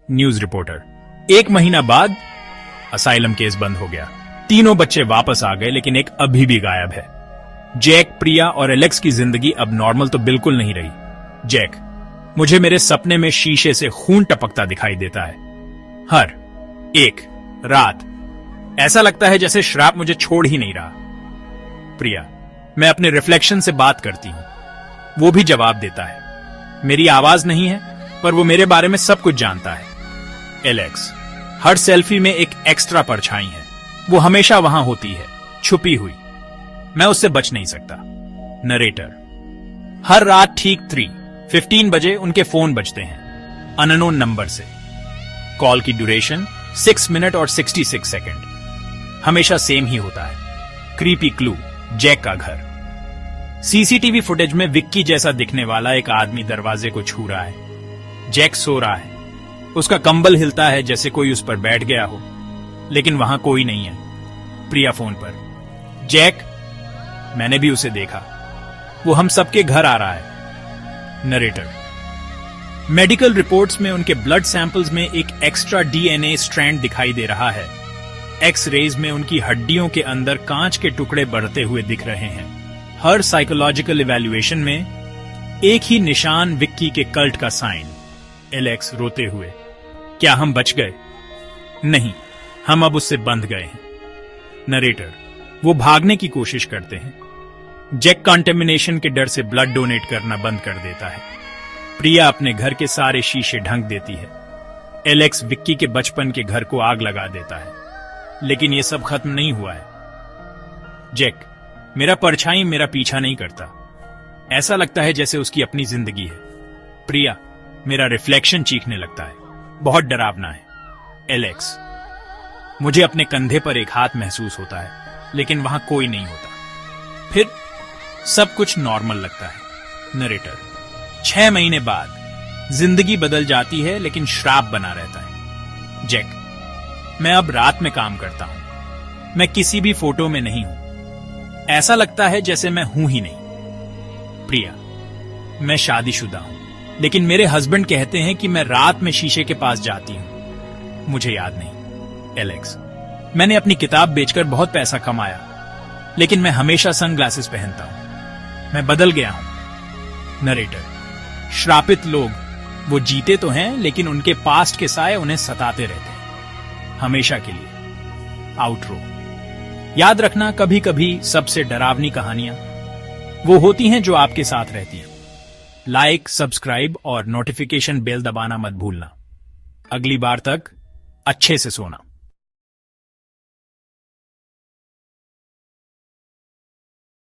News reporter. 1 महीना बाद asylum case बंद हो गया। तीनों बच्चे वापस आ गए, लेकिन एक अभी भी गायब है। जैक, प्रिया और एलेक्स की जिंदगी अब नॉर्मल तो बिल्कुल नहीं रही। जैक, मुझे मेरे सपने में शीशे से खून टपकता दिखाई देता है। हर एक रात ऐसा लगता है जैसे श्राप मुझे छोड़ ही नहीं रहा। प्रिया, मैं अपने रिफ्लेक्शन से बात करती हूं, वो भी जवाब देता है। मेरी आवाज नहीं है, पर वो मेरे बारे में सब कुछ जानता है। एलेक्स, हर सेल्फी में एक एक्स्ट्रा परछाई है। वो हमेशा वहां होती है, छुपी हुई। मैं उससे बच नहीं सकता। नरेटर, हर रात ठीक 3:15 बजे उनके फोन बजते हैं, अननोन नंबर से। कॉल की ड्यूरेशन 6 मिनट और 66 सेकंड। हमेशा सेम ही होता है। क्रीपी क्लू, जैक का घर। सीसीटीवी फुटेज में विक्की जैसा दिखने वाला एक आदमी दरवाजे को छू रहा है। जैक सो रहा है, उसका कंबल हिलता है जैसे कोई उस पर बैठ गया हो, लेकिन वहां कोई नहीं है। प्रिया फोन पर, जैक, मैंने भी उसे देखा, वो हम सबके घर आ रहा है। नरेटर, मेडिकल रिपोर्ट्स में उनके ब्लड सैंपल्स में एक एक्स्ट्रा डीएनए स्ट्रैंड दिखाई दे रहा है। एक्स रेज में उनकी हड्डियों के अंदर कांच के टुकड़े बढ़ते हुए दिख रहे हैं। हर साइकोलॉजिकल इवैल्यूएशन में एक ही निशान, विक्की के कल्ट का साइन। एलेक्स रोते हुए, क्या हम बच गए? नहीं, हम अब उससे बंध गए हैं। नरेटर, वो भागने की कोशिश करते हैं। जैक कंटेमिनेशन के डर से ब्लड डोनेट करना बंद कर देता है। प्रिया अपने घर के सारे शीशे ढंक देती है। एलेक्स विक्की के बचपन के घर को आग लगा देता है। लेकिन यह सब खत्म नहीं हुआ है। जैक, मेरा परछाई मेरा पीछा नहीं करता। ऐसा लगता है जैसे उसकी अपनी जिंदगी है। प्रिया, मेरा रिफ्लेक्शन चीखने लगता है, बहुत डरावना है। एलेक्स, मुझे अपने कंधे पर एक हाथ महसूस होता है, लेकिन वहां कोई नहीं होता। फिर सब कुछ नॉर्मल लगता है। नरेटर, 6 महीने बाद जिंदगी बदल जाती है, लेकिन श्राप बना रहता है। जैक, मैं अब रात में काम करता हूं। मैं किसी भी फोटो में नहीं हूं। ऐसा लगता है जैसे मैं हूं ही नहीं। प्रिया, मैं शादीशुदा हूं, लेकिन मेरे हस्बैंड कहते हैं कि मैं रात में शीशे के पास जाती हूं। मुझे याद नहीं। एलेक्स, मैंने अपनी किताब बेचकर बहुत पैसा कमाया, लेकिन मैं हमेशा सनग्लासेस पहनता हूं। मैं बदल गया हूं। नरेटर, श्रापित लोग, वो जीते तो हैं, लेकिन उनके पास्ट के साए उन्हें सताते रहते हैं, हमेशा के लिए। आउटरो, याद रखना, कभी कभी सबसे डरावनी कहानियां वो होती हैं जो आपके साथ रहती हैं। लाइक, सब्सक्राइब और नोटिफिकेशन बेल दबाना मत भूलना। अगली बार तक अच्छे से सोना।